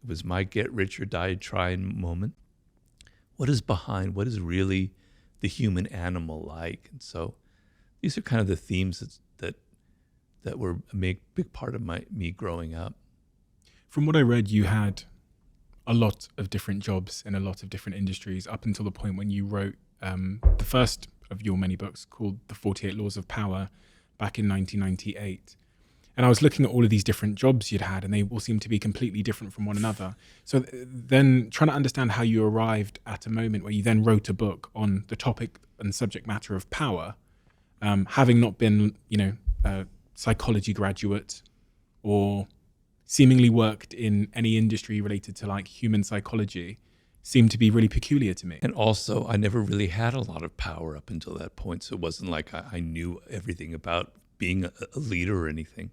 It was my get rich or die trying moment. What is behind? What is really the human animal like? And so these are kind of the themes that were a big part of me growing up. From what I read, you had a lot of different jobs in a lot of different industries up until the point when you wrote the first of your many books called The 48 Laws of Power back in 1998. And I was looking at all of these different jobs you'd had, and they all seemed to be completely different from one another. So then trying to understand how you arrived at a moment where you then wrote a book on the topic and subject matter of power, having not been, a psychology graduate or seemingly worked in any industry related to like human psychology, seemed to be really peculiar to me. And also, I never really had a lot of power up until that point. So it wasn't like I knew everything about being a leader or anything.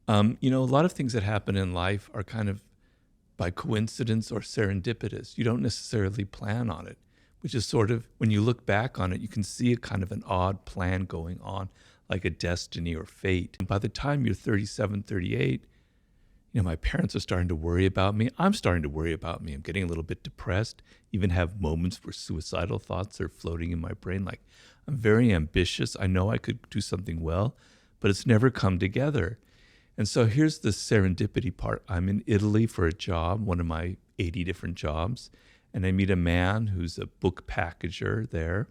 A lot of things that happen in life are kind of by coincidence or serendipitous. You don't necessarily plan on it, which is sort of, when you look back on it, you can see a kind of an odd plan going on, like a destiny or fate. And by the time you're 37, 38, my parents are starting to worry about me. I'm starting to worry about me. I'm getting a little bit depressed, even have moments where suicidal thoughts are floating in my brain. Like, I'm very ambitious. I know I could do something well, but it's never come together. And so here's the serendipity part. I'm in Italy for a job, one of my 80 different jobs, and I meet a man who's a book packager there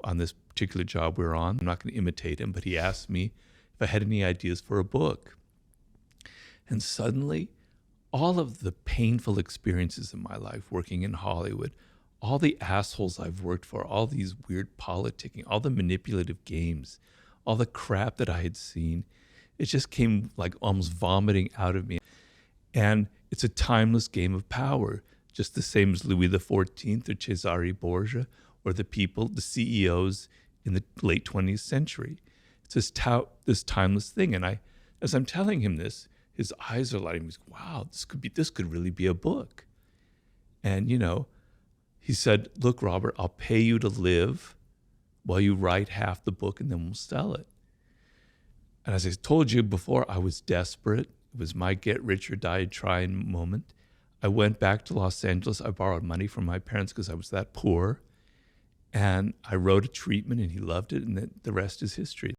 on this particular job we're on. I'm not going to imitate him, but he asked me if I had any ideas for a book. And suddenly, all of the painful experiences in my life working in Hollywood, all the assholes I've worked for, all these weird politicking, all the manipulative games, all the crap that I had seen, it just came like almost vomiting out of me. And it's a timeless game of power, just the same as Louis XIV or Cesare Borgia or the CEOs in the late 20th century. It's this timeless thing. And as I'm telling him this, his eyes are lighting. He's, wow, this could really be a book. And, he said, look, Robert, I'll pay you to live while you write half the book and then we'll sell it. And as I told you before, I was desperate. It was my get rich or die trying moment. I went back to Los Angeles. I borrowed money from my parents because I was that poor. And I wrote a treatment and he loved it. And the rest is history.